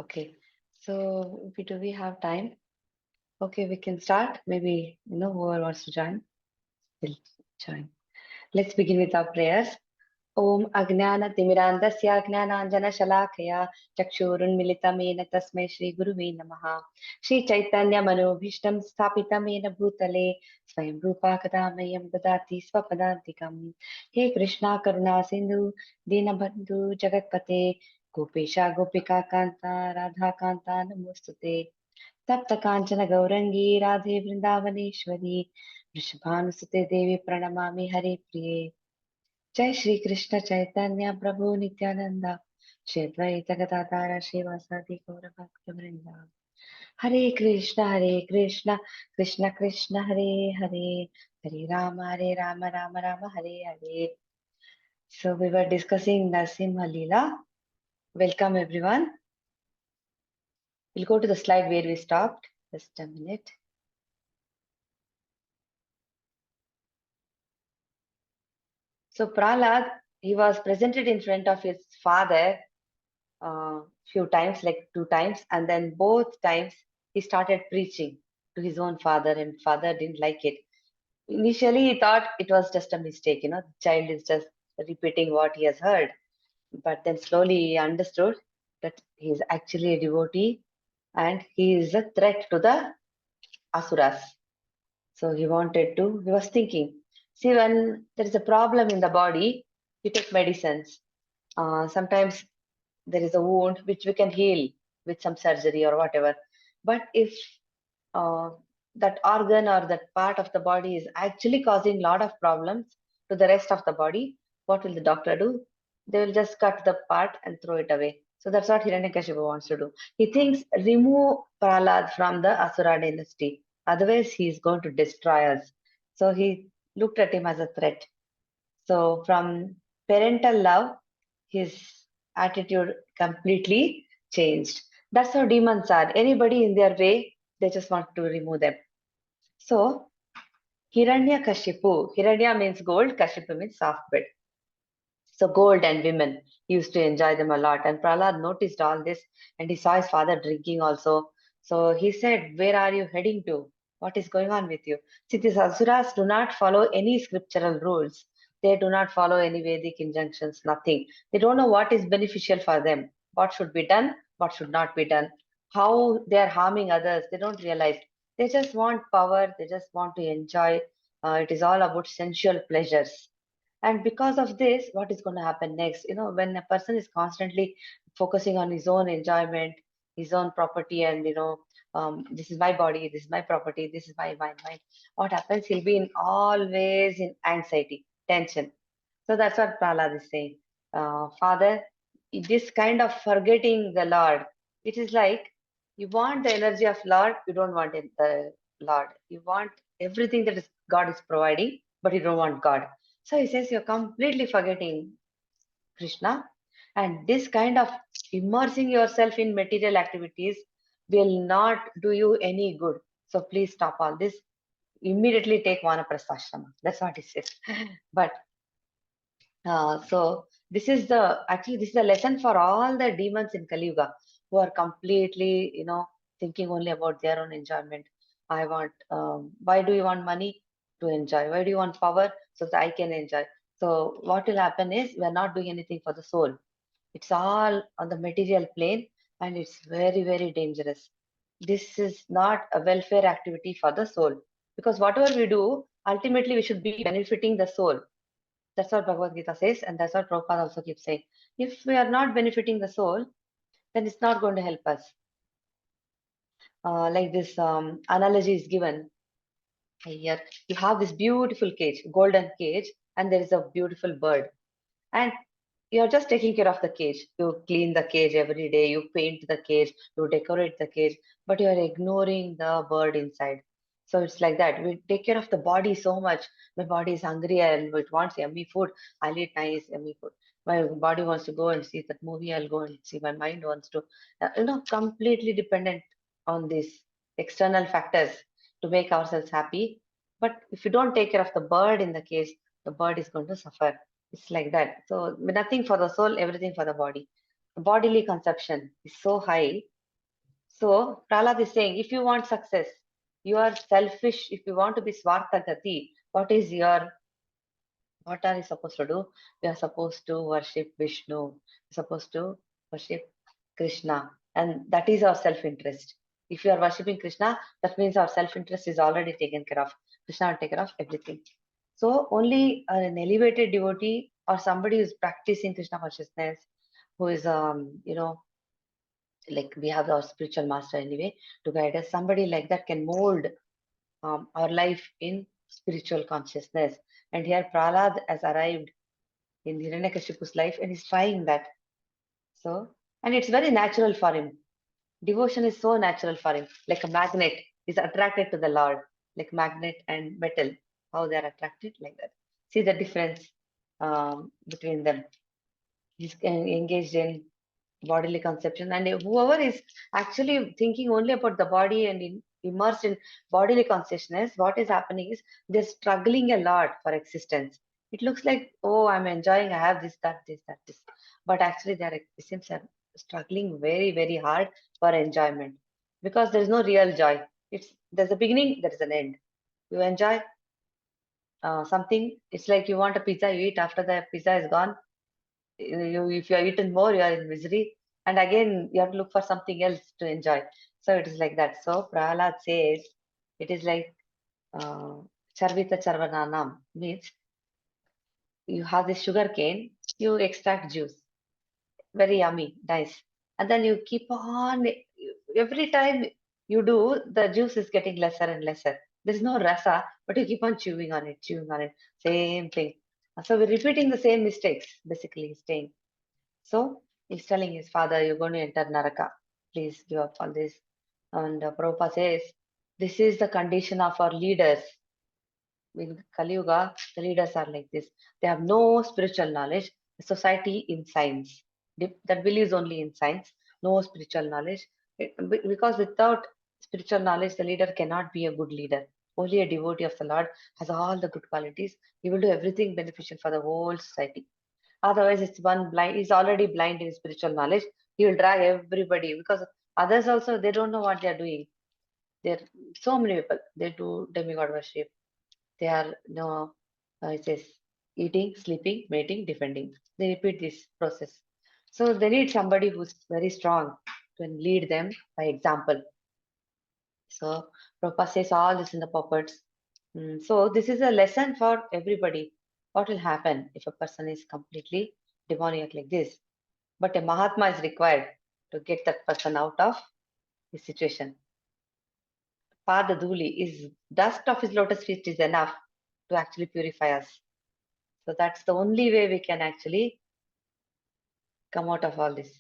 Okay, so do we have time? Okay, we can start. Maybe, whoever wants to join will join. Let's begin with our prayers. Om Agnana Timirandasya Gnananjana Shalakaya Chakshurunmilitamena Tasmai Shri Guruve Namaha Shri Chaitanya Manobhishtam Sthapitamena Bhutale Swayam Rupa Kadamayam Dadati Swapadantikam He Krishna Karuna Sindhu Dinabandhu Jagatpate Gopesha Gopika Kanta Radha Kanta Namostute Tapta Kanchana Gaurangi Radhe Vrindavaneshwari Vrishabhanusute Devi Pranamami Hare Priye Jai Shri Krishna Chaitanya Prabhu Nityananda Shri Advaita Gadadara Shivasadi Gaura Bhakta Vrinda Hare Krishna Krishna Krishna Hare Hare Hare Rama Rama Hare Hare. So we were discussing Narasimha Leela. Welcome everyone. We'll go to the slide where we stopped. Just a minute. So Prahlad, he was presented in front of his father few times, like 2 times, and then both times he started preaching to his own father, and father didn't like it. Initially, he thought it was just a mistake, the child is just repeating what he has heard. But then slowly he understood that he is actually a devotee and he is a threat to the asuras. So he was thinking, see, when there is a problem in the body, you take medicines. Sometimes there is a wound which we can heal with some surgery or whatever. But if uh, that organ or that part of the body is actually causing a lot of problems to the rest of the body, what will the doctor do? They will just cut the part and throw it away. So that's what Hiranyakashipu wants to do. He thinks, remove Prahlad from the Asura dynasty. Otherwise, he is going to destroy us. So he looked at him as a threat. So from parental love, his attitude completely changed. That's how demons are. Anybody in their way, they just want to remove them. So Hiranyakashipu, Hiranya means gold, Kashipu means soft bed. So gold and women, he used to enjoy them a lot. And Prahlad noticed all this and he saw his father drinking also. So he said, where are you heading to? What is going on with you? See, these asuras do not follow any scriptural rules. They do not follow any Vedic injunctions, nothing. They don't know what is beneficial for them, what should be done, what should not be done, how they are harming others. They don't realize. They just want power, they just want to enjoy. It is all about sensual pleasures. And because of this, what is going to happen next? When a person is constantly focusing on his own enjoyment, his own property, and this is my body, this is my property, this is my, what happens? He'll be in always in anxiety, tension. So that's what Prahlad is saying. Father, this kind of forgetting the Lord, it is like you want the energy of Lord, you don't want the Lord. You want everything that is God is providing, but you don't want God. So he says you're completely forgetting Krishna, and this kind of immersing yourself in material activities will not do you any good. So please stop all this. Immediately take Vanaprastha. That's what he says. But so this is the lesson for all the demons in Kali Yuga who are completely, thinking only about their own enjoyment. I want, why do you want money? To enjoy. Why do you want power? So that I can enjoy. So what will happen is we are not doing anything for the soul. It's all on the material plane and it's very, very dangerous. This is not a welfare activity for the soul, because whatever we do, ultimately we should be benefiting the soul. That's what Bhagavad Gita says, and that's what Prabhupada also keeps saying. If we are not benefiting the soul, then it's not going to help us. Like this analogy is given here. You have this beautiful cage, golden cage, and there is a beautiful bird. And you're just taking care of the cage. You clean the cage every day, you paint the cage, you decorate the cage, but you're ignoring the bird inside. So it's like that. We take care of the body so much. My body is hungry and it wants yummy food. I'll eat nice, yummy food. My body wants to go and see that movie. I'll go and see. My mind wants to, completely dependent on these external factors to make ourselves happy. But if you don't take care of the bird in the cage, the bird is going to suffer. It's like that. So nothing for the soul, everything for the body. The bodily consumption is so high So Prahlad is saying, if you want success, you are selfish. If you want to be Swarthagati, what are you supposed to do? You are supposed to worship Vishnu. You're supposed to worship Krishna. And that is our self-interest. If you are worshipping Krishna, that means our self-interest is already taken care of. Krishna will take care of everything. So only an elevated devotee or somebody who is practicing Krishna consciousness, who is like we have our spiritual master anyway to guide us. Somebody like that can mold our life in spiritual consciousness. And here Prahlad has arrived in Hiranyakashipu's life and he's trying that. So, and it's very natural for him. Devotion is so natural for him, like a magnet is attracted to the Lord, like magnet and metal, how they are attracted like that. See the difference between them. He's engaged in bodily conception, and whoever is actually thinking only about the body and immersed in bodily consciousness, what is happening is they're struggling a lot for existence. It looks like, oh, I'm enjoying, I have this, but actually it seems they're struggling very, very hard for enjoyment because there is no real joy. There's a beginning, there is an end. You enjoy something, it's like you want a pizza, you eat, after the pizza is gone, if you are eaten more, you are in misery. And again, you have to look for something else to enjoy. So it is like that. So Prahlad says it is like uh, Charvita Charvananam means you have this sugar cane, you extract juice, very yummy, nice. And then you keep on, every time you do, the juice is getting lesser and lesser. There's no rasa, but you keep on chewing on it, same thing. So we're repeating the same mistakes, basically, staying. So he's telling his father, you're going to enter Naraka. Please give up on this. And Prabhupada says, this is the condition of our leaders. In Kali Yuga, the leaders are like this. They have no spiritual knowledge. The society in science that believes only in science, no spiritual knowledge. Because without spiritual knowledge, the leader cannot be a good leader. Only a devotee of the Lord has all the good qualities. He will do everything beneficial for the whole society. Otherwise, it's one blind. He's already blind in spiritual knowledge. He will drag everybody because others also they don't know what they are doing. There so many people they do demigod worship. They are no, it says eating, sleeping, mating, defending. They repeat this process. So they need somebody who's very strong to lead them by example. So Prabhupada says all this in the puppets. So this is a lesson for everybody. What will happen if a person is completely demoniac like this? But a Mahatma is required to get that person out of his situation. Padaduli is dust of his lotus feet is enough to actually purify us. So that's the only way we can actually come out of all this.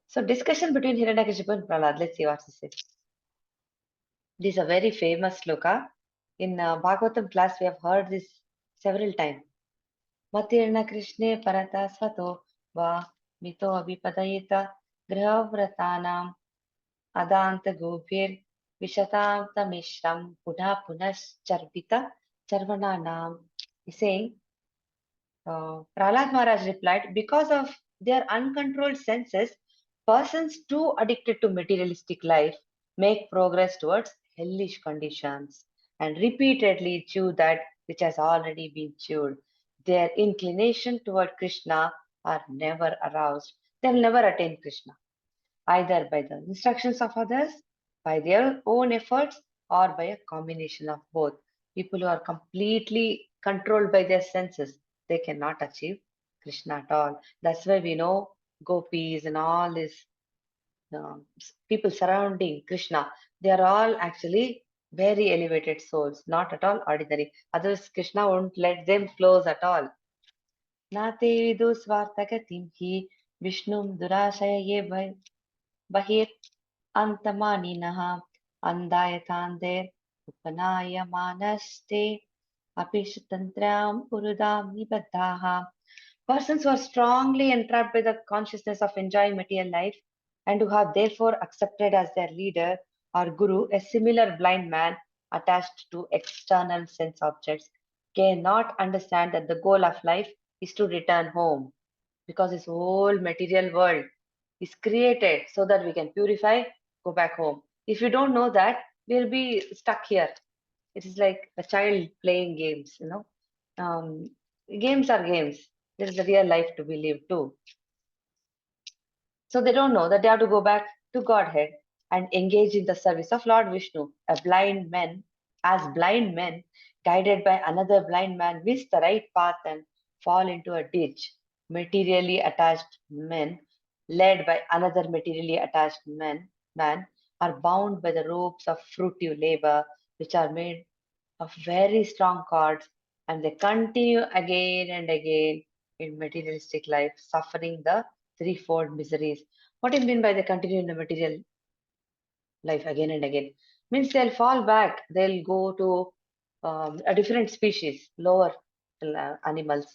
So discussion between Hiranyakashipu and Prahlad. Let's see what he says. This is a very famous sloka. In Bhagavatam class, we have heard this several times. Matirna Krishne Parata Svato Va Mito Abhipadayita Grihavratanam Adanta Gopir Vishatamta Mishram Puna Punascharvita Charvananam. He's saying, Prahlad Maharaj replied, because of their uncontrolled senses, persons too addicted to materialistic life make progress towards hellish conditions and repeatedly chew that which has already been chewed. Their inclination toward Krishna are never aroused. They'll never attain Krishna, either by the instructions of others, by their own efforts, or by a combination of both. People who are completely controlled by their senses, they cannot achieve Krishna at all. That's why we know gopis and all these people surrounding Krishna, they are all actually very elevated souls, not at all ordinary. Otherwise, Krishna won't let them close at all. Nate vidu svartagatim hi Vishnum durashaya bahir Antamaninah Andayatande Upanayamanaste Apishtantriam Urudam Nibadhaha. Persons who are strongly entrapped by the consciousness of enjoying material life and who have therefore accepted as their leader or guru a similar blind man attached to external sense objects cannot understand that the goal of life is to return home because this whole material world is created so that we can purify, go back home. If you don't know that, we'll be stuck here. It is like a child playing games, Games are games. There is a real life to be lived too. So they don't know that they have to go back to Godhead and engage in the service of Lord Vishnu. As blind men, guided by another blind man, miss the right path and fall into a ditch. Materially attached men, led by another materially attached man, are bound by the ropes of fruitive labor, which are made of very strong cords, and they continue again and again in materialistic life, suffering the threefold miseries. What do you mean by they continue in the material life again and again? Means they'll fall back, they'll go to a different species, lower animals.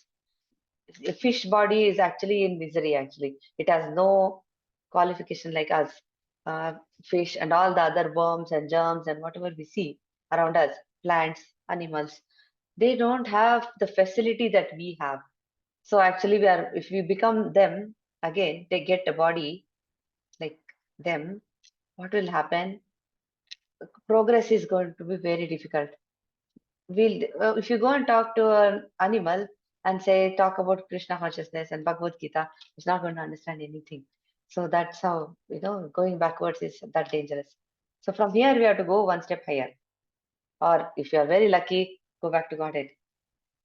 A fish body is actually in misery, actually. It has no qualification like us. Fish and all the other worms and germs and whatever we see around us, plants, animals, they don't have the facility that we have. So actually, if we become them again, they get a body like them, what will happen? Progress is going to be very difficult. If you go and talk to an animal and say, talk about Krishna consciousness and Bhagavad Gita, it's not going to understand anything. So that's how, going backwards is that dangerous. So from here, we have to go one step higher. Or if you are very lucky, go back to Godhead.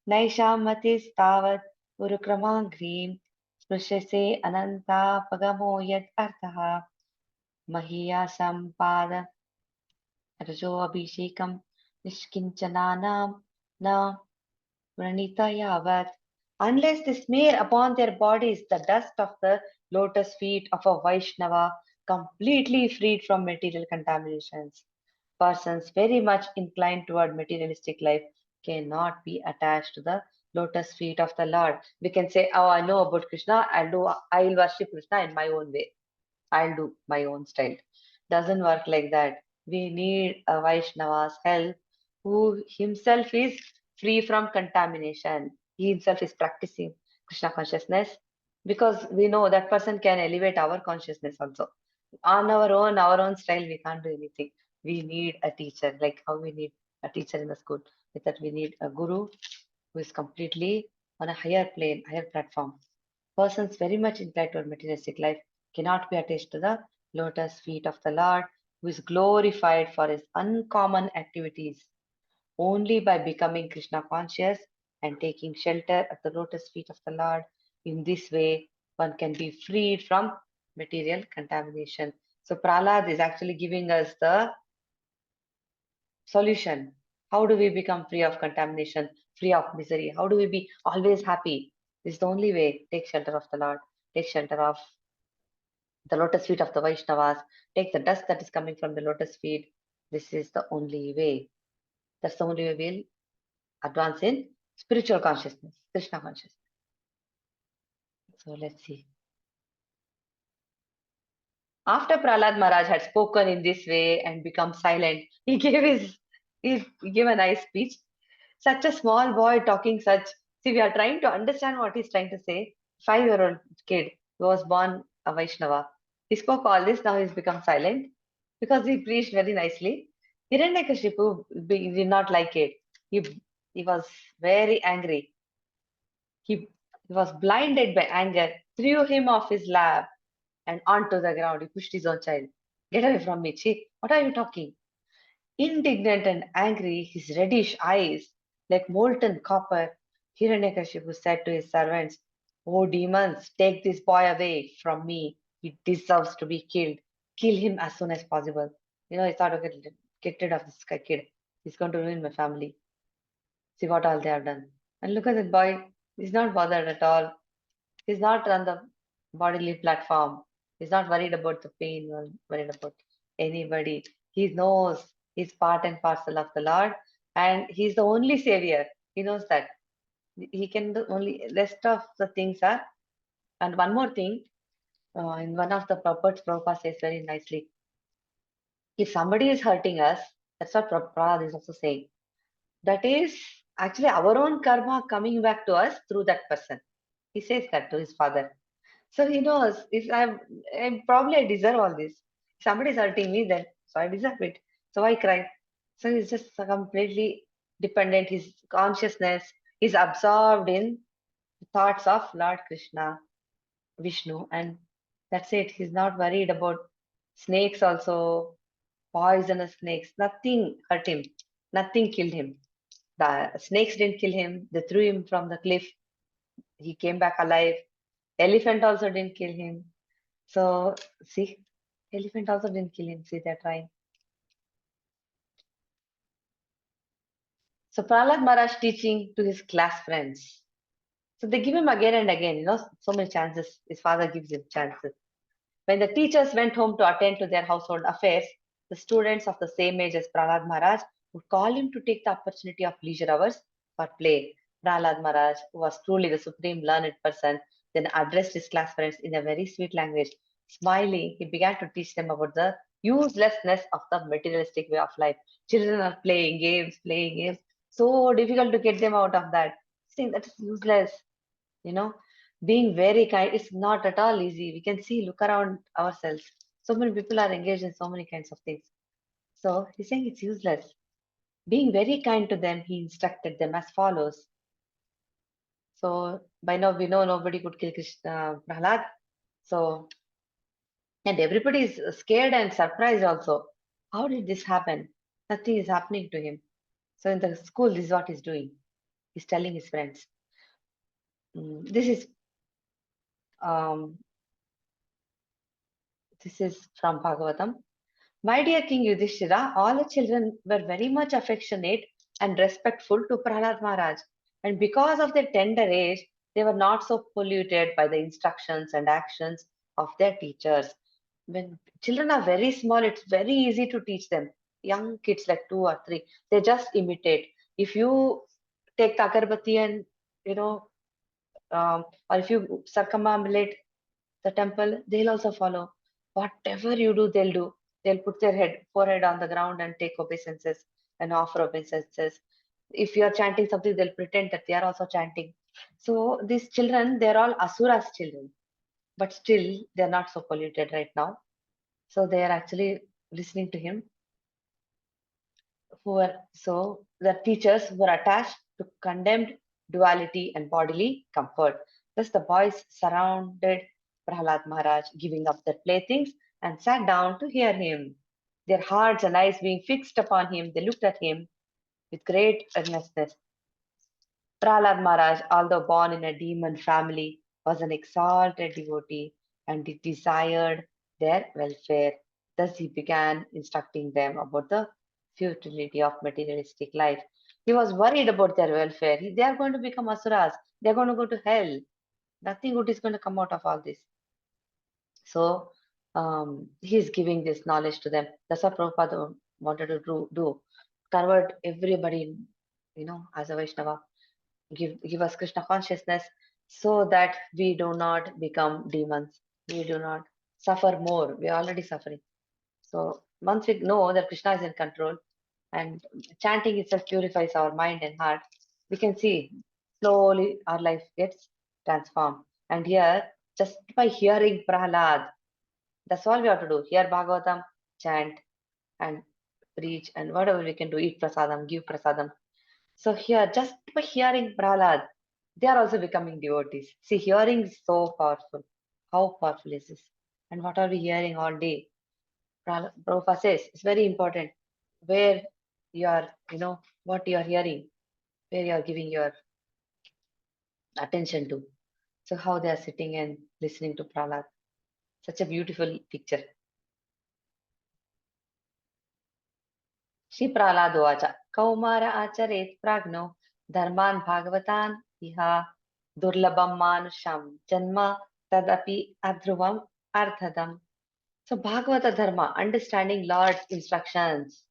Naishamati stavat urukramanghrim sprushase ananta pagamo yad arthaha mahiya sampada rajo abhishekam nishkinchananam na pranita yavat. Unless they smear upon their bodies the dust of the lotus feet of a Vaishnava, completely freed from material contaminations. Persons very much inclined toward materialistic life cannot be attached to the lotus feet of the Lord. We can say, oh, I know about Krishna, I'll worship Krishna in my own way. I'll do my own style. Doesn't work like that. We need a Vaishnava's help who himself is free from contamination. He himself is practicing Krishna consciousness because we know that person can elevate our consciousness also. On our own style, we can't do anything. We need a teacher, like how we need a teacher in the school. With that, we need a guru who is completely on a higher plane, higher platform. Persons very much inclined toward materialistic life cannot be attached to the lotus feet of the Lord, who is glorified for his uncommon activities. Only by becoming Krishna conscious and taking shelter at the lotus feet of the Lord, in this way, one can be freed from material contamination. So Prahlad is actually giving us the solution. How do we become free of contamination, free of misery? How do we be always happy? This is the only way. Take shelter of the Lord. Take shelter of the lotus feet of the Vaishnavas. Take the dust that is coming from the lotus feet. This is the only way. That's the only way we'll advance in spiritual consciousness, Krishna consciousness. So let's see. After Prahlad Maharaj had spoken in this way and become silent, he gave a nice speech. Such a small boy talking such. See, we are trying to understand what he's trying to say. 5-year-old kid who was born a Vaishnava. He spoke all this, now he's become silent because he preached very nicely. Hiranyakashipu did not like it. He was very angry. He was blinded by anger, threw him off his lap and onto the ground. He pushed his own child. Get away from me, Chi. What are you talking? Indignant and angry, his reddish eyes like molten copper, Hiranyakashipu said to his servants, "O demons, take this boy away from me. He deserves to be killed. Kill him as soon as possible." He thought, okay, get rid of this kid. He's going to ruin my family. See what all they have done. And look at that boy. He's not bothered at all. He's not on the bodily platform. He's not worried about the pain or worried about anybody. He knows he's part and parcel of the Lord and he's the only savior. He knows that. He can do only rest of the things are. And one more thing, in one of the prophets, Prabhupada says very nicely, if somebody is hurting us, that's what Prabhupada is also saying. That is actually our own karma coming back to us through that person. He says that to his father. So he knows if I probably I deserve all this. Somebody is hurting me, then so I deserve it. So I cry. So he's just completely dependent. His consciousness is absorbed in the thoughts of Lord Krishna, Vishnu, and that's it. He's not worried about snakes also, poisonous snakes. Nothing hurt him. Nothing killed him. The snakes didn't kill him. They threw him from the cliff. He came back alive. Elephant also didn't kill him. So see, elephant also didn't kill him. See, they're trying. So Prahlad Maharaj teaching to his class friends. So they give him again and again, so many chances. His father gives him chances. When the teachers went home to attend to their household affairs, the students of the same age as Prahlad Maharaj would call him to take the opportunity of leisure hours for play. Prahlad Maharaj, who was truly the supreme learned person, then addressed his class friends in a very sweet language. Smiling, he began to teach them about the uselessness of the materialistic way of life. Children are playing games. So difficult to get them out of that. Saying that is useless, you know. Being very kind is not at all easy. We can see, look around ourselves. So many people are engaged in so many kinds of things. So he's saying it's useless. Being very kind to them, he instructed them as follows. So by now we know nobody could kill Krishna, Prahlad. So, and everybody is scared and surprised also. How did this happen? Nothing is happening to him. So in the school, this is what he's doing. He's telling his friends. This is um, this is from Bhagavatam. My dear King Yudhishthira, all the children were very much affectionate and respectful to Prahlad Maharaj. And because of their tender age, they were not so polluted by the instructions and actions of their teachers. When children are very small, it's very easy to teach them. Young kids like 2 or 3, they just imitate. If you take the agarbatti and, you know, or if you circumambulate the temple, they'll also follow. Whatever you do, they'll do. They'll put their forehead on the ground and take obeisances and offer obeisances. If you are chanting something, they'll pretend that they are also chanting. So these children, they're all Asuras children, but still they're not so polluted right now. So they are actually listening to him. So the teachers were attached to condemned duality and bodily comfort. Thus the boys surrounded Prahlad Maharaj, giving up their playthings and sat down to hear him. Their hearts and eyes being fixed upon him, they looked at him with great earnestness. Prahlad Maharaj, although born in a demon family, was an exalted devotee and he desired their welfare. Thus he began instructing them about the futility of materialistic life. He was worried about their welfare. They are going to become asuras. They are going to go to hell. Nothing good is going to come out of all this. So he is giving this knowledge to them. That's what Prabhupada wanted to do. Convert everybody, as a Vaishnava. Give us Krishna consciousness so that we do not become demons. We do not suffer more. We are already suffering. So once we know that Krishna is in control and chanting itself purifies our mind and heart, we can see slowly our life gets transformed. And here, just by hearing Prahlad, that's all we have to do. Hear Bhagavatam, chant and preach, and whatever we can do, eat prasadam, give prasadam. So here, just by hearing Prahlad, they are also becoming devotees. See, hearing is so powerful. How powerful is this? And what are we hearing all day? Prabhupada says it's very important where you are, what you are hearing, where you are giving your attention to. So how they are sitting and listening to Prahlad. Such a beautiful picture. Shri Prahladovāca. Kaumara acharet pragno dharman bhagavatan iha durlabam manusham janma tadapi adhruvam arthadam. So Bhagavata Dharma, understanding Lord's instructions,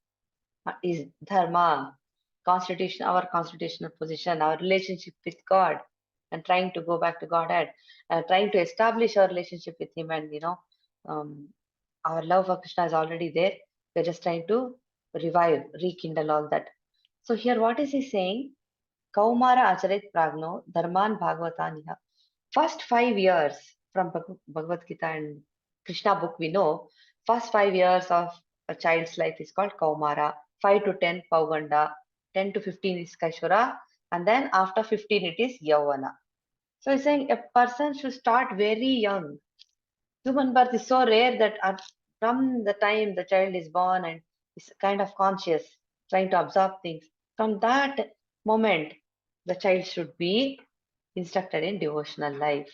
is dharma, constitution, our constitutional position, our relationship with God, and trying to go back to Godhead, trying to establish our relationship with Him, and um, our love for Krishna is already there. We're just trying to revive, rekindle all that. So here, what is he saying? Kaumara acharit pragno dharman bhagavataniha. First 5 years from Bhagavad Gita and Krishna book, we know First 5 years of a child's life is called Kaumara, 5 to 10 Pauganda, 10 to 15 is Kaishura, and then after 15 it is Yavana. So he's saying a person should start very young. Human birth is so rare that from the time the child is born and is kind of conscious, trying to absorb things, from that moment, the child should be instructed in devotional life.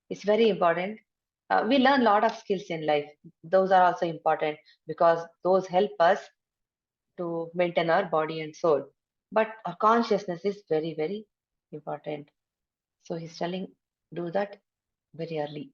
It's very important. We learn a lot of skills in life. Those are also important because those help us to maintain our body and soul. But our consciousness is very, very important. So he's telling, do that very early.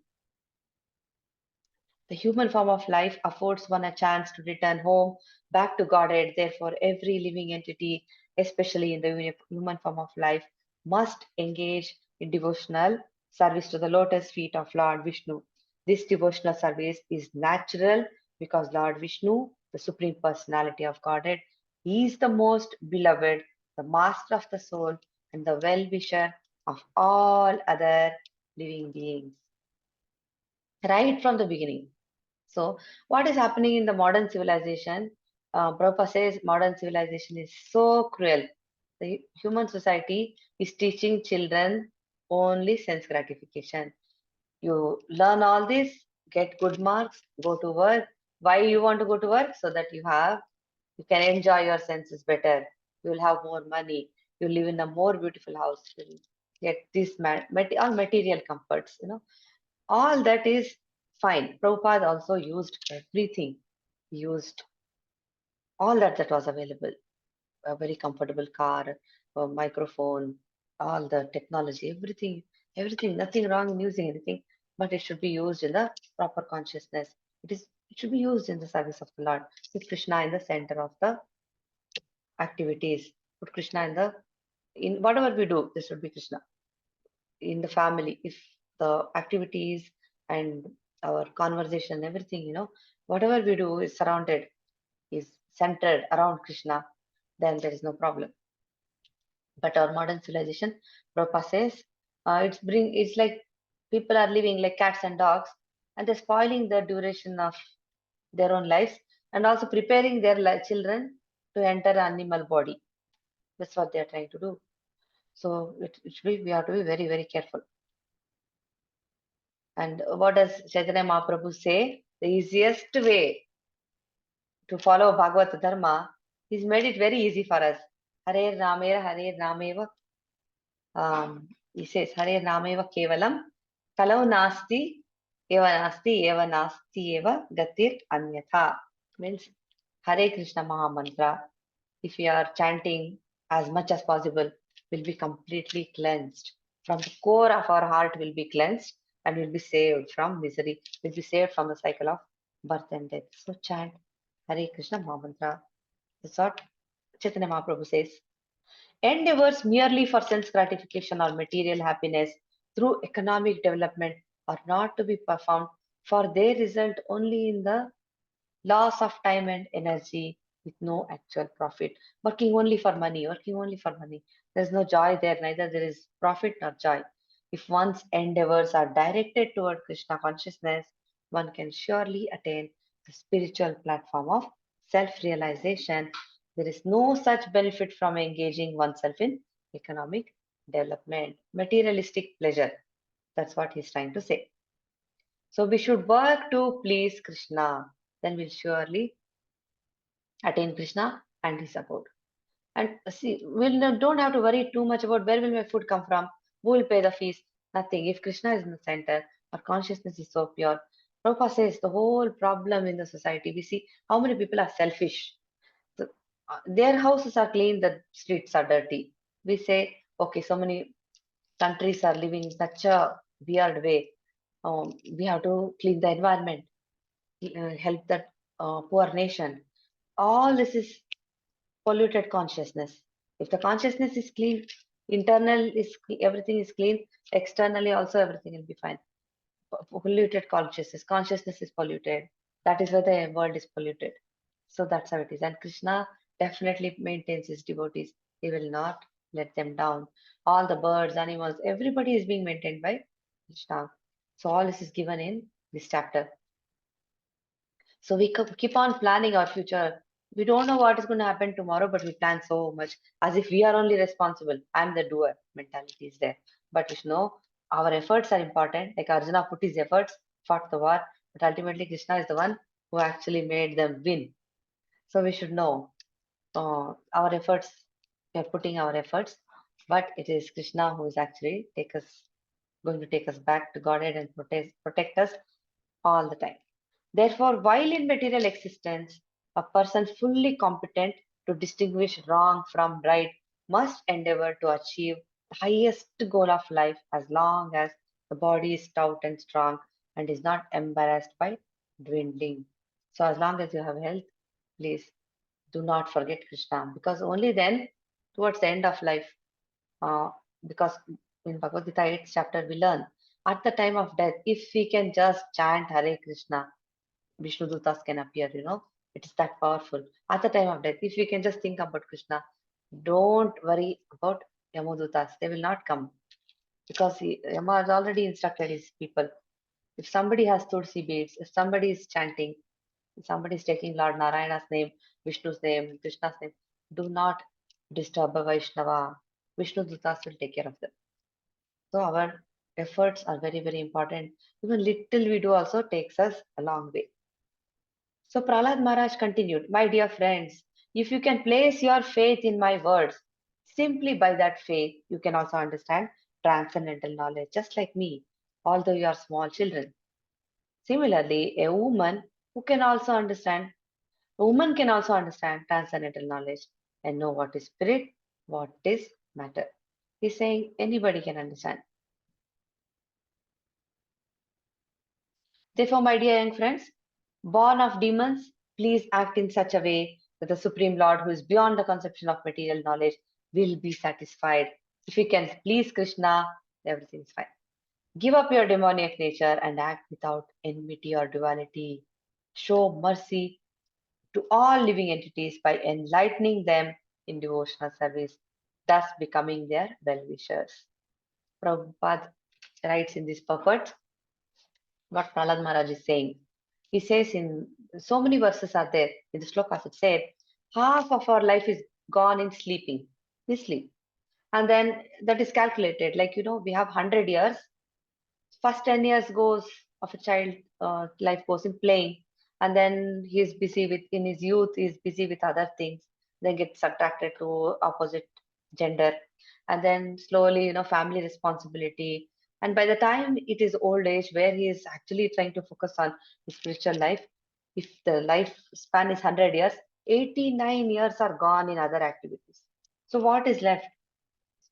The human form of life affords one a chance to return home, back to Godhead. Therefore, every living entity, especially in the human form of life, must engage in devotional service to the lotus feet of Lord Vishnu. This devotional service is natural because Lord Vishnu, the Supreme Personality of Godhead, is the most beloved, the master of the soul, and the well wisher of all other living beings. Right from the beginning. So, what is happening in the modern civilization? Prabhupada says modern civilization is so cruel. The human society is teaching children only sense gratification. You learn all this, get good marks, go to work. Why you want to go to work? So that you can enjoy your senses better. You will have more money. You live in a more beautiful house. You get this all material comforts. All that is fine. Prabhupada also used everything. He used all that was available. A very comfortable car, a microphone, all the technology, everything, nothing wrong in using anything, but it should be used in the proper consciousness. It should be used in the service of the Lord. With Krishna in the center of the activities. Put Krishna in whatever we do, this should be Krishna. In the family, if the activities and our conversation, everything, whatever we do is surrounded, is centered around Krishna, then there is no problem. But our modern civilization, Prabhupada says, it's like people are living like cats and dogs, and they're spoiling the duration of their own lives and also preparing their children to enter animal body. That's what they're trying to do. So we have to be very, very careful. And what does Chaitanya Mahaprabhu say? The easiest way to follow Bhagavad Dharma, he's made it very easy for us. Hare Ramera, Hare Rameva. He says, Hare Rameva Kevalam, Kalau Nasti, Eva Nasti Eva, Gatir Anyatha. Means Hare Krishna Maha Mantra. If we are chanting as much as possible, will be completely cleansed. From the core of our heart will be cleansed and will be saved from misery, will be saved from the cycle of birth and death. So chant Hare Krishna Mahamantra. That's what Chaitanya Mahaprabhu says. Endeavors merely for sense gratification or material happiness through economic development are not to be performed, for they result only in the loss of time and energy with no actual profit. Working only for money. There's no joy there, neither there is profit nor joy. If one's endeavors are directed toward Krishna consciousness, one can surely attain the spiritual platform of self realization. There is no such benefit from engaging oneself in economic development, materialistic pleasure. That's what he's trying to say. So we should work to please Krishna. Then we'll surely attain Krishna and his abode. And see, don't have to worry too much about where will my food come from, who will pay the fees, nothing. If Krishna is in the center, our consciousness is so pure. Prabhupada says the whole problem in the society, we see how many people are selfish. So, their houses are clean, the streets are dirty. We say, okay, so many countries are living in such a weird way. We have to clean the environment, help that poor nation. All this is polluted consciousness. If the consciousness is clean, everything is clean, externally also everything will be fine. Polluted consciousness is polluted. That is why the world is polluted. So that's how it is. And Krishna definitely maintains his devotees. He will not let them down. All the birds, animals, everybody is being maintained by Krishna. So all this is given in this chapter. So we keep on planning our future. We don't know what is going to happen tomorrow, but we plan so much as if we are only responsible. I'm the doer mentality is there. But we should know our efforts are important. Like Arjuna put his efforts, fought the war, but ultimately Krishna is the one who actually made them win. So we should know our efforts. We are putting our efforts, but it is Krishna who is actually going to take us back to Godhead and protect us all the time. Therefore, while in material existence, a person fully competent to distinguish wrong from right must endeavor to achieve the highest goal of life as long as the body is stout and strong and is not embarrassed by dwindling. So, as long as you have health, please do not forget Krishna, because only then, towards the end of life, uh, because in Bhagavad Gita 8th chapter, we learn at the time of death, if we can just chant Hare Krishna, Vishnu Dutas can appear. It is that powerful. At the time of death, if we can just think about Krishna, don't worry about Yamudutas. They will not come because Yama has already instructed his people. If somebody has Tulsi beads, if somebody is chanting, if somebody is taking Lord Narayana's name, Vishnu's name, Krishna's name, do not disturb a Vaishnava. Vishnu Dutas will take care of them. So our efforts are very, very important. Even little we do also takes us a long way. So Prahlad Maharaj continued, my dear friends, if you can place your faith in my words, simply by that faith, you can also understand transcendental knowledge, just like me, although you are small children. Similarly, a woman can also understand transcendental knowledge and know what is spirit, what is matter. He's saying anybody can understand. Therefore, my dear young friends, born of demons, please act in such a way that the Supreme Lord, who is beyond the conception of material knowledge, will be satisfied. If you can please Krishna, everything is fine. Give up your demoniac nature and act without enmity or duality. Show mercy to all living entities by enlightening them in devotional service, thus becoming their well-wishers. Prabhupada writes in this purport what Prahlad Maharaj is saying. He says in so many verses are there in the slokas. It said, half of our life is gone in sleeping. We sleep. And then that is calculated. Like, we have 100 years. First 10 years goes of a child life goes in playing. And then he's busy with, in his youth, he's busy with other things. Then gets attracted to opposite gender. And then slowly, family responsibility, and by the time it is old age where he is actually trying to focus on his spiritual life, if the life span is 100 years, 89 years are gone in other activities. So what is left?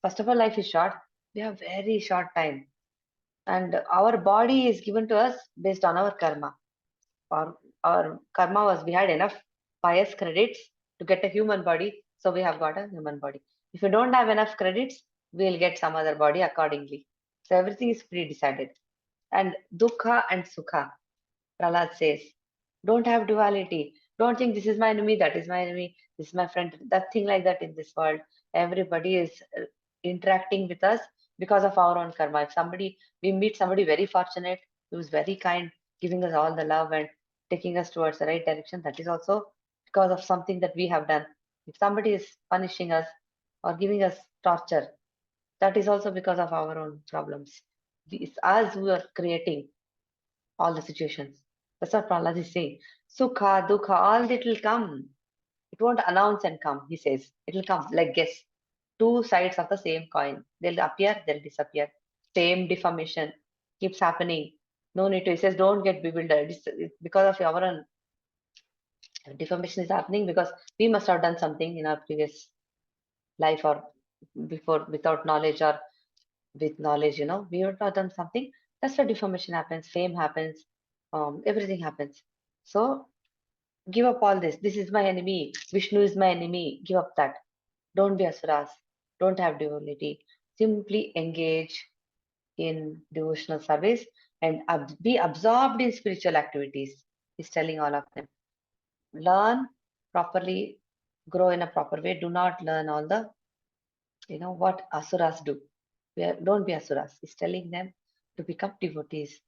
First of all, life is short. We have very short time. And our body is given to us based on our karma. Our karma was we had enough pious credits to get a human body, so we have got a human body. If we don't have enough credits, we'll get some other body accordingly. So everything is pre-decided. And dukkha and sukha, Prahlad says, don't have duality. Don't think this is my enemy, that is my enemy, this is my friend. Nothing like that in this world. Everybody is interacting with us because of our own karma. If we meet somebody very fortunate, who's very kind, giving us all the love and taking us towards the right direction, that is also because of something that we have done. If somebody is punishing us or giving us torture, that is also because of our own problems. It's us who are creating all the situations. That's what Prahlad is saying. Sukha, dukkha, all it will come. It won't announce and come, he says. It will come like guess. Two sides of the same coin. They'll appear, they'll disappear. Same deformation keeps happening. No need to. He says, don't get bewildered. It's because of our own deformation is happening because we must have done something in our previous life or before without knowledge or with knowledge, we would have done something. That's why deformation happens, fame happens, everything happens. So give up all this. This is my enemy. Vishnu is my enemy. Give up that. Don't be asuras. Don't have duality. Simply engage in devotional service and be absorbed in spiritual activities. He's telling all of them. Learn properly, grow in a proper way. Do not learn all the, what asuras do. Don't be asuras. He's telling them to become devotees.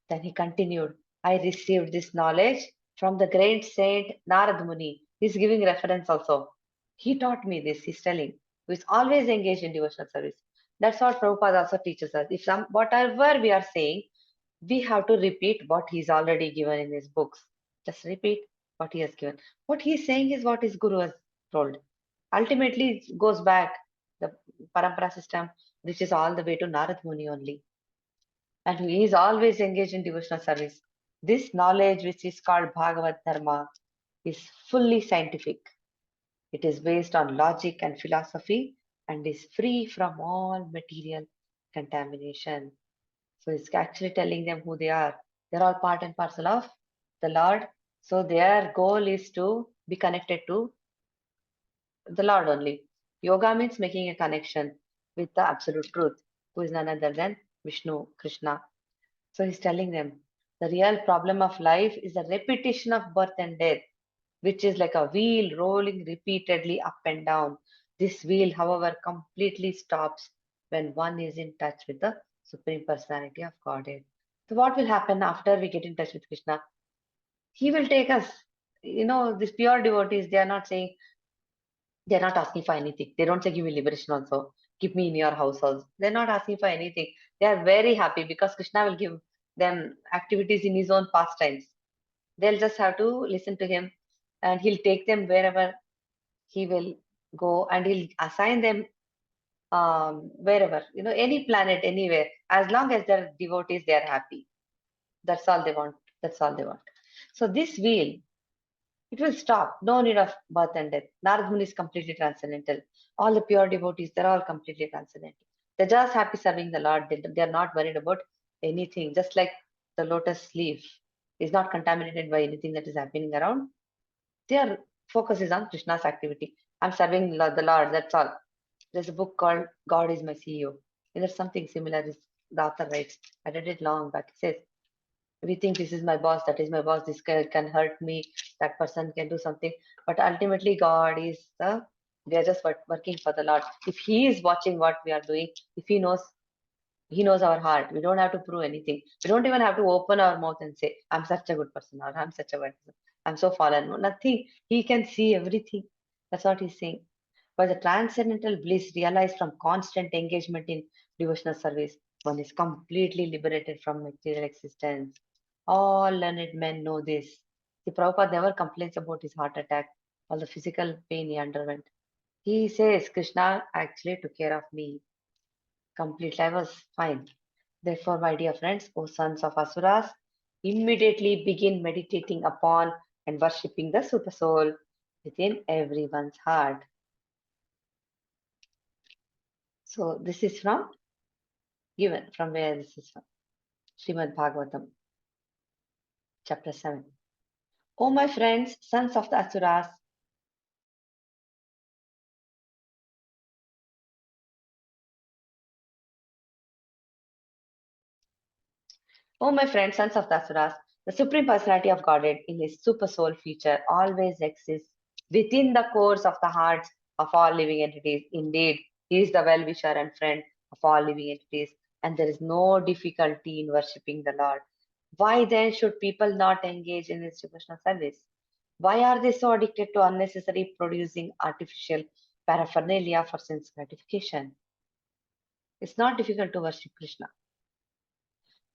Then he continued, I received this knowledge From the great saint Narad Muni. He's giving reference also. He taught me this, he's telling, who is always engaged in devotional service. That's what Prabhupada also teaches us. If whatever we are saying, we have to repeat what he's already given in his books. Just repeat what he has given. What he's saying is what his guru has told. Ultimately, it goes back. The parampara system reaches all the way to Narad Muni only. And he is always engaged in devotional service. This knowledge, which is called Bhagavad Dharma, is fully scientific. It is based on logic and philosophy and is free from all material contamination. So it's actually telling them who they are. They're all part and parcel of the Lord. So their goal is to be connected to the Lord only. Yoga means making a connection with the absolute truth, who is none other than Vishnu, Krishna. So he's telling them the real problem of life is the repetition of birth and death, which is like a wheel rolling repeatedly up and down. This wheel, however, completely stops when one is in touch with the Supreme Personality of Godhead. So, what will happen after we get in touch with Krishna? He will take us. These pure devotees, they are not saying, they're not asking for anything. They don't say, give me liberation also. Keep me in your house also. They're not asking for anything. They are very happy because Krishna will give them activities in his own pastimes. They'll just have to listen to him and he'll take them wherever he will go and he'll assign them wherever, any planet, anywhere. As long as they're devotees, they're happy. That's all they want. That's all they want. So this wheel, it will stop. No need of birth and death. Narad Muni is completely transcendental. All the pure devotees, they're all completely transcendental. They're just happy serving the Lord. They're not worried about anything. Just like the lotus leaf is not contaminated by anything that is happening around. Their focus is on Krishna's activity. I'm serving the Lord, that's all. There's a book called God is My CEO. And there's something similar is the author writes. I read it long back. He says, we think this is my boss, that is my boss, this guy can hurt me, that person can do something. But ultimately, God is we are just working for the Lord. If He is watching what we are doing, if He knows our heart. We don't have to prove anything. We don't even have to open our mouth and say, I'm such a good person or I'm such a bad person. I'm so fallen. No, nothing. He can see everything. That's what he's saying. But the transcendental bliss realized from constant engagement in devotional service, one is completely liberated from material existence. All learned men know this. The Prabhupada never complains about his heart attack or the physical pain he underwent. He says, Krishna actually took care of me completely. I was fine. Therefore, my dear friends, O sons of Asuras, immediately begin meditating upon and worshipping the Super Soul within everyone's heart. So, this is given from where this is from? Srimad Bhagavatam, chapter 7. O my friends, sons of the Asuras, O my friends, sons of the Asuras, the Supreme Personality of Godhead in his Super Soul feature always exists within the cores of the hearts of all living entities. Indeed, he is the well-wisher and friend of all living entities, and there is no difficulty in worshipping the Lord. Why then should people not engage in his devotional service? Why are they so addicted to unnecessary producing artificial paraphernalia for sense gratification? It's not difficult to worship Krishna.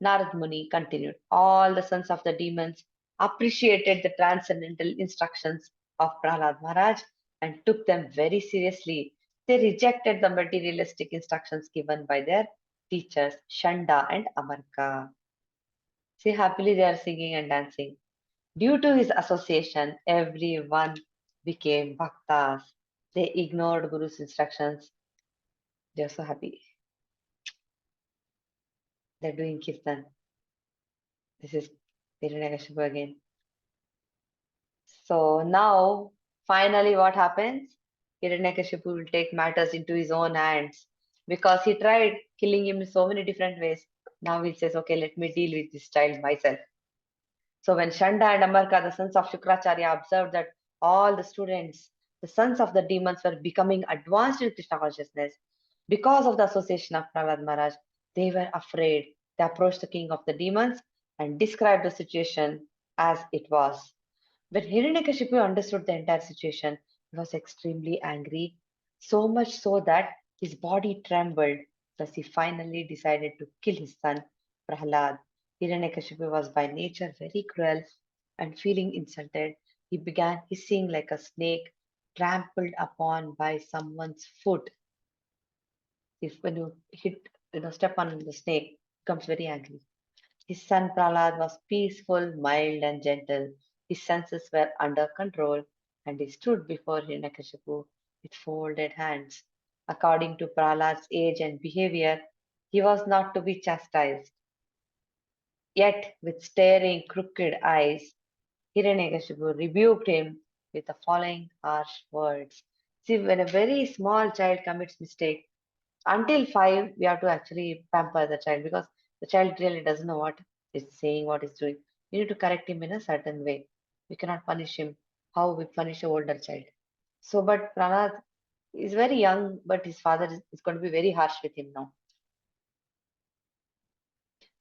Narad Muni continued. All the sons of the demons appreciated the transcendental instructions of Prahlad Maharaj and took them very seriously. They rejected the materialistic instructions given by their teachers, Shanda and Amarka. See, happily they are singing and dancing. Due to his association, everyone became bhaktas. They ignored Guru's instructions. They are so happy. They're doing kirtan. This is Hiranyakashipu again. So now, finally, what happens? Hiranyakashipu will take matters into his own hands because he tried killing him in so many different ways. Now he says, okay, let me deal with this child myself. So when Shanda and Amarka, the sons of Shukracharya, observed that all the students, the sons of the demons, were becoming advanced in Krishna consciousness because of the association of Prahlad Maharaj, they were afraid. They approached the king of the demons and described the situation as it was. When Hiranyakashipu understood the entire situation, he was extremely angry, so much so that his body trembled. Thus, he finally decided to kill his son, Prahlad. Hiranyakashipu was by nature very cruel, and feeling insulted, he began hissing like a snake trampled upon by someone's foot. If when you hit, step on the snake, becomes very angry. His son Prahlad was peaceful, mild, and gentle. His senses were under control, and he stood before Hiranyakashipu with folded hands. According to Prahlad's age and behavior, he was not to be chastised. Yet, with staring, crooked eyes, Hiranyakashipu rebuked him with the following harsh words. See, when a very small child commits mistake, until 5 we have to actually pamper the child because the child really doesn't know what is saying, what is doing. We need to correct him in a certain way. We cannot punish him how we punish a older child. So but Pranath is very young, but his father is going to be very harsh with him now.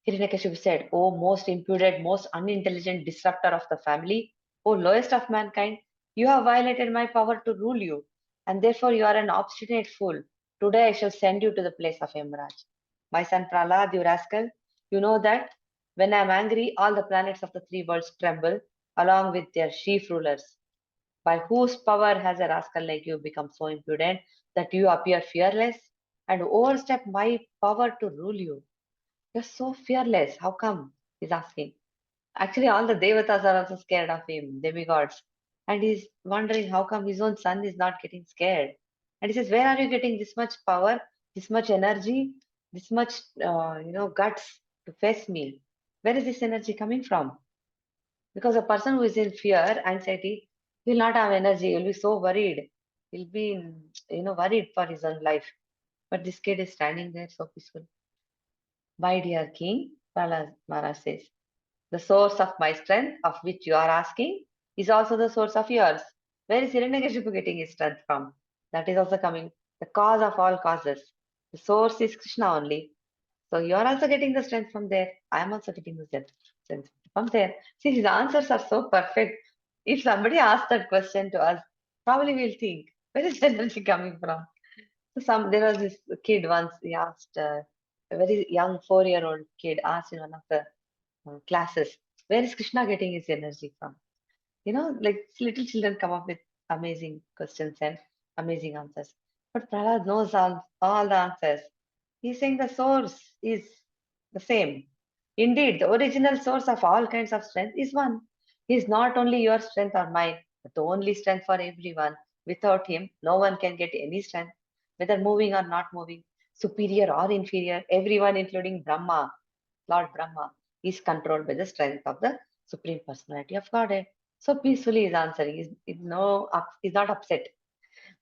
Hiranyakashipu said, "O most impudent, most unintelligent disruptor of the family, O lowest of mankind, you have violated my power to rule you, and therefore you are an obstinate fool. Today I shall send you to the place of Yamraj. My son Prahlad, you rascal, you know that when I am angry, all the planets of the three worlds tremble, along with their chief rulers. By whose power has a rascal like you become so impudent that you appear fearless and overstep my power to rule you? You're so fearless. How come? He's asking. Actually, all the devatas are also scared of him, demigods. And he's wondering how come his own son is not getting scared. And he says, where are you getting this much power, this much energy, this much, guts to face me? Where is this energy coming from? Because a person who is in fear, anxiety, will not have energy. He'll be so worried. He'll be, worried for his own life. But this kid is standing there so peaceful. My dear king, Prahlad Maharaj says, the source of my strength, of which you are asking, is also the source of yours. Where is Hiranyakashipu getting his strength from? That is also coming. The cause of all causes. The source is Krishna only. So you are also getting the strength from there. I am also getting the strength from there. See, his answers are so perfect. If somebody asks that question to us, probably we'll think, where is the energy coming from? So there was this kid once, he asked, a very young 4-year-old kid asked in one of the classes, where is Krishna getting his energy from? Like little children come up with amazing questions and amazing answers. But Prahlad knows all the answers. He's saying the source is the same. Indeed, the original source of all kinds of strength is one. He is not only your strength or mine, but the only strength for everyone. Without him, no one can get any strength, whether moving or not moving, superior or inferior. Everyone, including Brahma, Lord Brahma, is controlled by the strength of the Supreme Personality of Godhead. So peacefully is answering. He's not upset.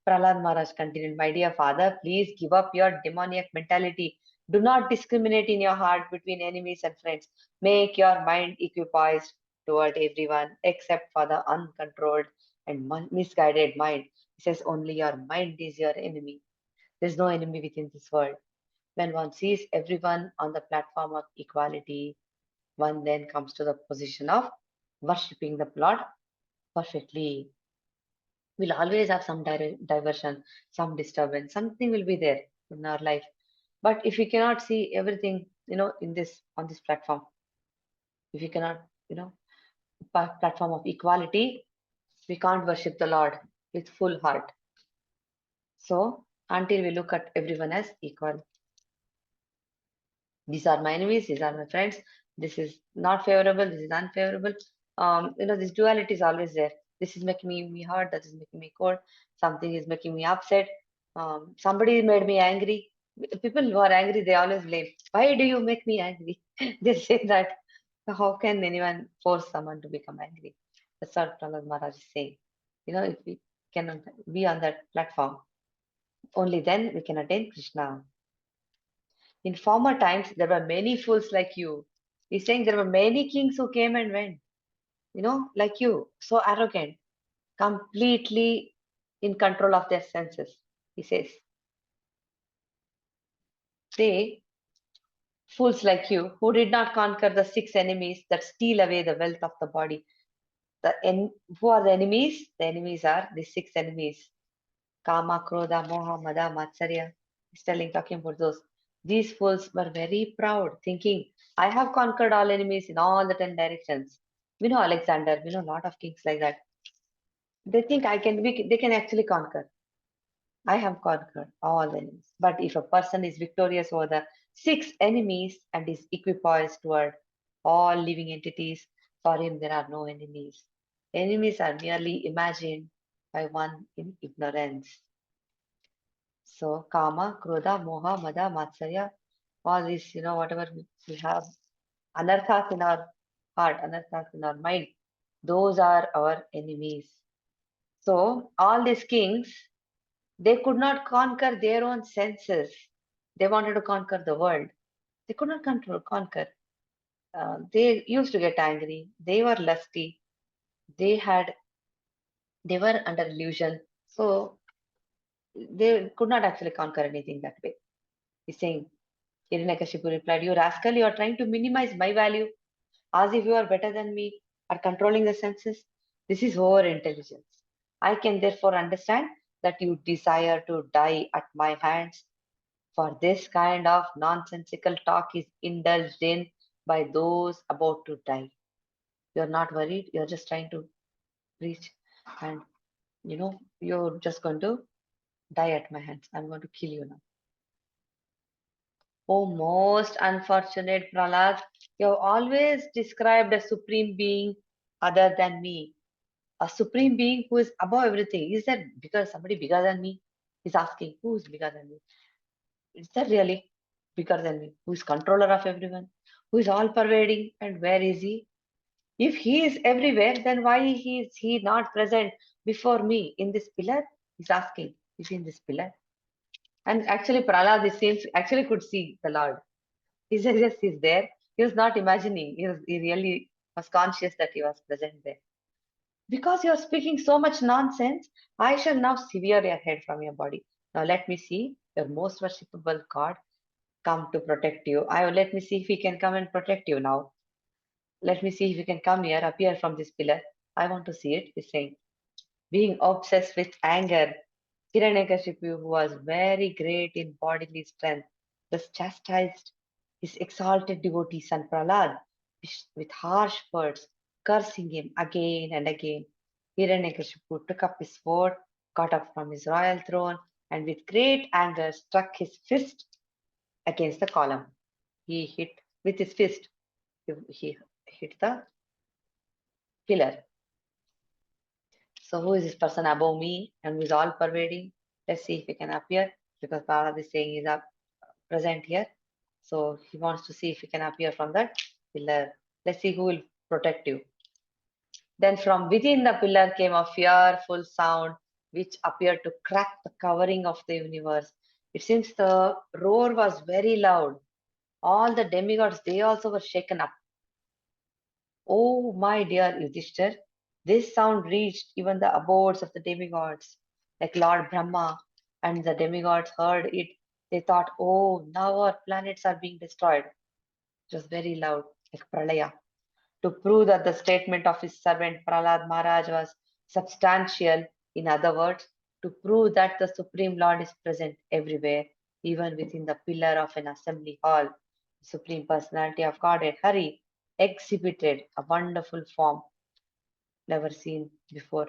Prahlad Maharaj continued, my dear father, please give up your demoniac mentality. Do not discriminate in your heart between enemies and friends. Make your mind equipoised toward everyone except for the uncontrolled and misguided mind. He says only your mind is your enemy. There's no enemy within this world. When one sees everyone on the platform of equality, one then comes to the position of worshipping the Lord perfectly. We'll always have some diversion, some disturbance, something will be there in our life. But if we cannot see everything, in this on this platform, if we cannot, platform of equality, we can't worship the Lord with full heart. So until we look at everyone as equal, these are my enemies, these are my friends, this is not favorable, this is unfavorable. This duality is always there. This is making me hurt, that is making me cold, something is making me upset, somebody made me angry. People who are angry, they always blame, why do you make me angry? They say that. So how can anyone force someone to become angry? That's what Prahlad Maharaj is saying. If we can be on that platform, only then we can attain Krishna. In former times, there were many fools like you. He's saying there were many kings who came and went, like you, so arrogant, completely in control of their senses. He says, they, fools like you, who did not conquer the 6 enemies that steal away the wealth of the body. Who are the enemies? The enemies are the 6 enemies. Kama, Krodha, Moha, Mada, Matsarya. He's talking about those. These fools were very proud, thinking, I have conquered all enemies in all the 10 directions. We know Alexander, we know a lot of kings like that. They think they can actually conquer. I have conquered all enemies. But if a person is victorious over the 6 enemies and is equipoised toward all living entities, for him there are no enemies. Enemies are merely imagined by one in ignorance. So Kama, Krodha, Moha, Mada, Matsarya, all these, whatever we have, anarthas in our heart, anarthas in our mind, those are our enemies. So all these kings, they could not conquer their own senses. They wanted to conquer the world. They could not conquer. They used to get angry. They were lusty. They had, they were under illusion. So they could not actually conquer anything that way. He's saying, Hiranyakashipu replied, you rascal, you are trying to minimize my value as if you are better than me or controlling the senses. This is over intelligence. I can therefore understand that you desire to die at my hands. For this kind of nonsensical talk is indulged in by those about to die. You're not worried, you're just trying to reach, and you're just going to die at my hands. I'm going to kill you now. Oh, most unfortunate Prahlad, you have always described a supreme being other than me. A supreme being who is above everything. Is that because somebody bigger than me? He's asking, who is bigger than me? Is that really bigger than me? Who is controller of everyone? Who is all pervading? And where is he? If he is everywhere, then why is he not present before me in this pillar? He's asking, is he in this pillar? And actually, Prahlad seems actually could see the Lord. He says, yes, he's there. He was not imagining. He really was conscious that he was present there. Because you are speaking so much nonsense, I shall now sever your head from your body. Now let me see your most worshipable God come to protect you. Let me see if he can come and protect you now. Let me see if he can come here, appear from this pillar. I want to see it, he's saying. Being obsessed with anger, Hiranyakashipu, who was very great in bodily strength, thus chastised his exalted devotees and Prahlad with harsh words, cursing him again and again. Hiranyakashipu took up his sword, got up from his royal throne, and with great anger struck his fist against the column. He hit with his fist. He hit the pillar. So who is this person above me and who is all pervading? Let's see if he can appear because Prahlad is saying he's up present here. So he wants to see if he can appear from that pillar. Let's see who will protect you. Then from within the pillar came a fearful sound which appeared to crack the covering of the universe. It seems the roar was very loud. All the demigods, they also were shaken up. Oh, my dear Yudhishthir, this sound reached even the abodes of the demigods, like Lord Brahma, and the demigods heard it. They thought, oh, now our planets are being destroyed. It was very loud, like Pralaya. To prove that the statement of his servant Prahlad Maharaj was substantial, in other words, to prove that the Supreme Lord is present everywhere, even within the pillar of an assembly hall, the Supreme Personality of Godhead, Hari, exhibited a wonderful form never seen before.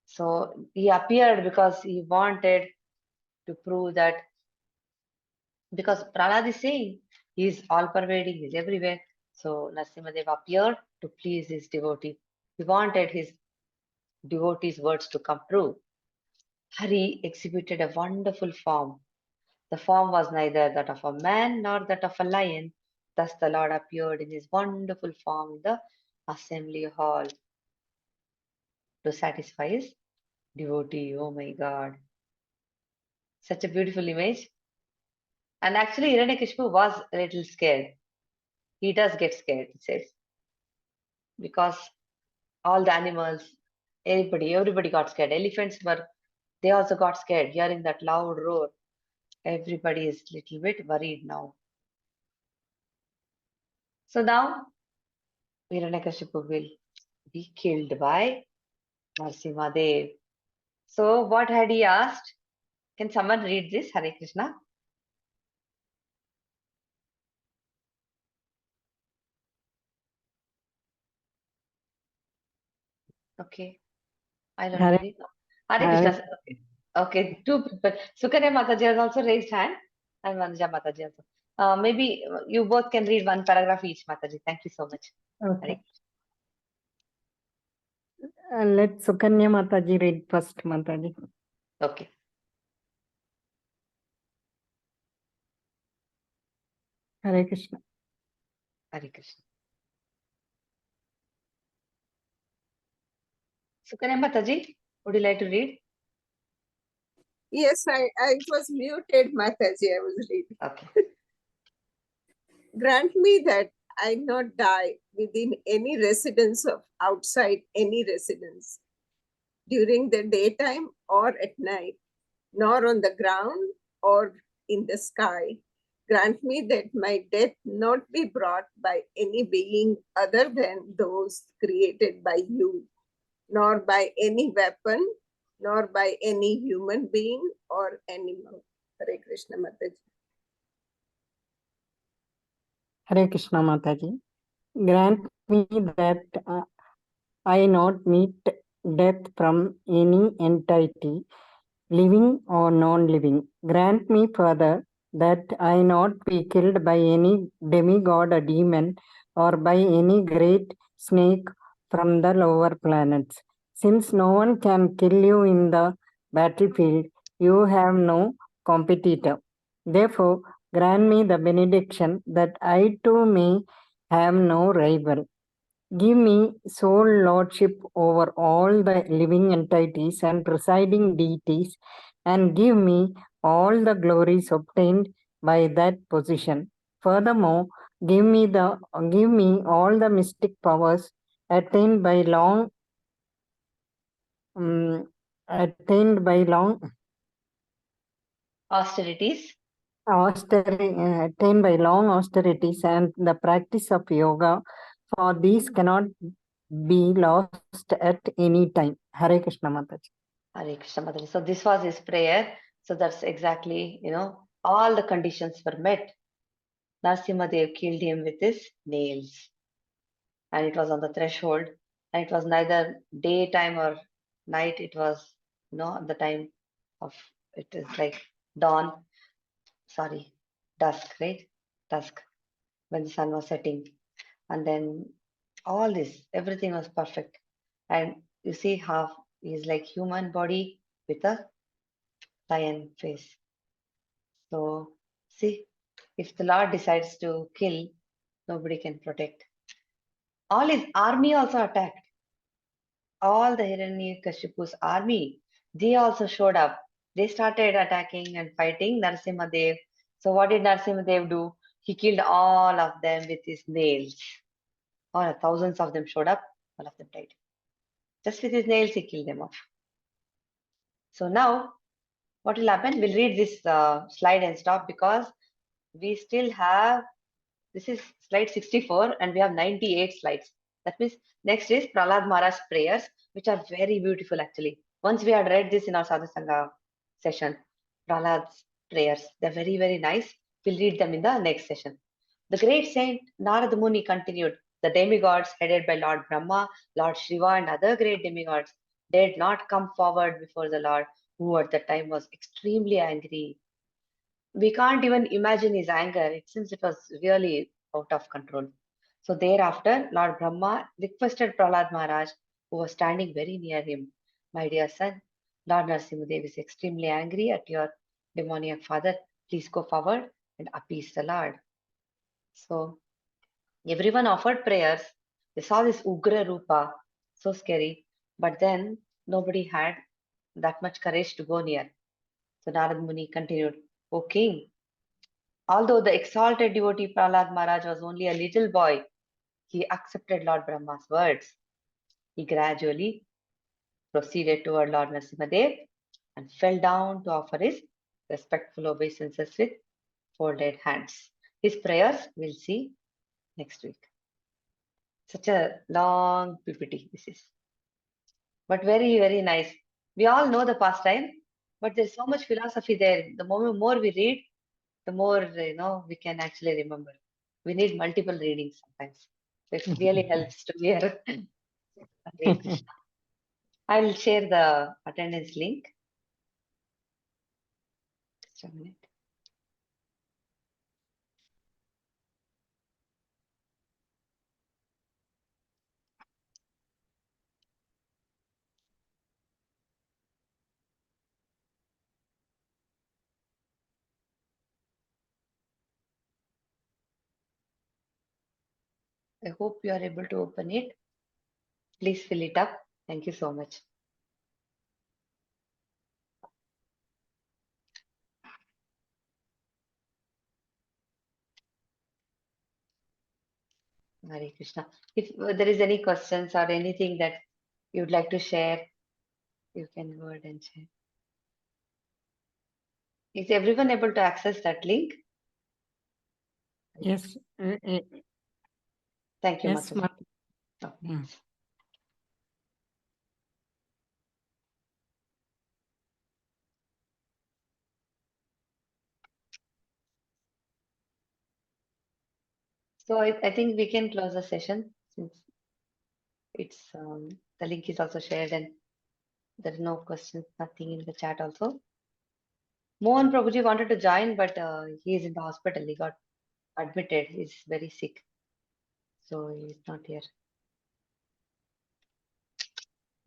So he appeared because he wanted to prove that, because Prahlad is saying he is all pervading, he is everywhere. So Narasimhadev appeared to please his devotee. He wanted his devotees' words to come true. Hari exhibited a wonderful form. The form was neither that of a man nor that of a lion. Thus the Lord appeared in his wonderful form in the assembly hall to satisfy his devotee. Oh my God. Such a beautiful image. And actually, Hiranyakashipu was a little scared. He does get scared, it says, because all the animals, everybody got scared. Elephants were, they also got scared hearing that loud roar. Everybody is a little bit worried now. So now Hiranyakashipu will be killed by Narasimha Dev. So what had he asked? Can someone read this? Hare Krishna. Okay. I don't Hare, read it. Hare Hare, Krishna. Okay. Okay. Two people. Sukanya Mataji has also raised hand. And Manuja Mataji also. Maybe you both can read one paragraph each, Mataji. Thank you so much. okay. Let Sukanya Mataji read first, Mataji. Okay. Hare Krishna. Hare Krishna. Sukanya Mataji, would you like to read? Yes, I was muted, Mataji. I was reading. Okay. Grant me that I not die within any residence of outside any residence during the daytime or at night, nor on the ground or in the sky. Grant me that my death not be brought by any being other than those created by you, nor by any weapon, nor by any human being or animal. Hare Krishna Mataji. Hare Krishna Mataji. Grant me that I not meet death from any entity, living or non-living. Grant me further that I not be killed by any demigod or demon or by any great snake from the lower planets. Since no one can kill you in the battlefield, you have no competitor. Therefore, grant me the benediction that I too may have no rival. Give me sole lordship over all the living entities and presiding deities, and give me all the glories obtained by that position. Furthermore, give me all the mystic powers attained by long Austerities. attained by long austerities and the practice of yoga, for these cannot be lost at any time. Hare Krishna Mataji. Hare Krishna Mataji. So this was his prayer. So that's exactly, all the conditions were met. Narasimha Dev killed him with his nails. And it was on the threshold. And it was neither daytime or night. It was, the time of, it is like dawn. Sorry, dusk, right? Dusk, when the sun was setting. And then all this, everything was perfect. And you see how he's like human body with a lion face. So see, if the Lord decides to kill, nobody can protect. All his army also attacked. All the Hiranyakashipu's army, they also showed up. They started attacking and fighting Narasimha Dev. So what did Narasimha Dev do? He killed all of them with his nails. All thousands of them showed up, all of them died. Just with his nails, he killed them off. So now, what will happen? We'll read this slide and stop because we still have, this is slide 64 and we have 98 slides. That means next is Prahlad Maharaj's prayers, which are very beautiful actually. Once we had read this in our Sadhasanga session, Prahlad's prayers, they're very, very nice. We'll read them in the next session. The great saint Narada Muni continued, the demigods headed by Lord Brahma, Lord Shiva and other great demigods dared not come forward before the Lord, who at the time was extremely angry. We can't even imagine his anger. It seems it was really out of control. So thereafter, Lord Brahma requested Prahlad Maharaj, who was standing very near him, my dear son, Lord Narasimhadev is extremely angry at your demoniac father. Please go forward and appease the Lord. So everyone offered prayers. They saw this Ugra Rupa, so scary, but then nobody had that much courage to go near. So Narad Muni continued, O king, although the exalted devotee Prahlad Maharaj was only a little boy, he accepted Lord Brahma's words. He gradually proceeded toward Lord Narasimhadev and fell down to offer his respectful obeisances with folded hands. His prayers we'll see next week. Such a long PPT this is. But very, very nice. We all know the pastime, but there's so much philosophy there. The more we read, the more we can actually remember. We need multiple readings sometimes. So it really helps to hear. Hare Krishna. I'll share the attendance link. Just a minute. I hope you are able to open it. Please fill it up. Thank you so much. Hare Krishna. If there is any questions or anything that you'd like to share, you can go ahead and share. Is everyone able to access that link? Yes. Thank you, Yes, Mataji. Mataji. Okay. Mm. So I think we can close the session since it's the link is also shared and there are no questions, nothing in the chat also. Mohan Prabhuji wanted to join, but he is in the hospital. He got admitted. He's very sick. So he's not here.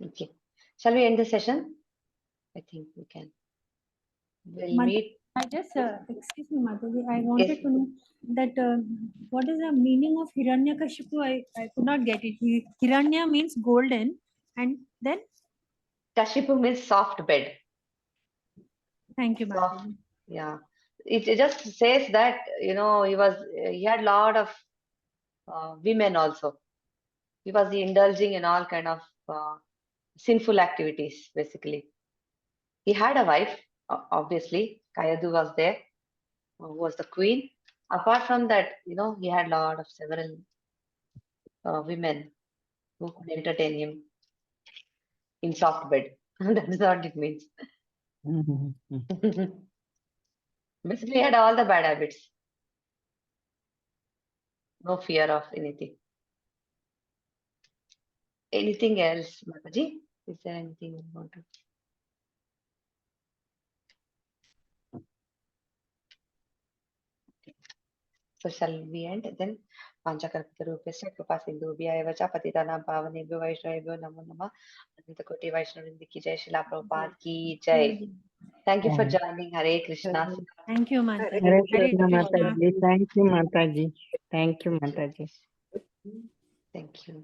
Okay. Shall we end the session? I think we can. We'll Mataji, meet. I just, excuse me, Mataji, I wanted Yes. to know that what is the meaning of Hiranyakashipu? I could not get it. Hiranya means golden, and then Kashipu means soft bed. thank you, Soft. Mataji. Yeah. It just says that, he had a lot of women also. He was indulging in all kind of sinful activities, basically. He had a wife, obviously. Kayadu was there, who was the queen. Apart from that, he had a lot of several women who could entertain him in soft bed. That's what it means. Basically, he had all the bad habits. No fear of anything. Anything else, Mataji? Is there anything you want to? So shall we end then? Panchakartarupesya Kripa Sindhu Bhyaya Vacha Patitanam Pavanebhyo Vaishnavebhyo Namo Namah Ananta Koti Vaishnavindi Ki Jai Srila Prabhupada Ki Jai. Thank you for joining. Hare Krishna. Thank you, Hare Mataji. Hare Hare Krishna, Krishna. Mataji. Thank you, Mataji. Thank you, Mataji. Thank you.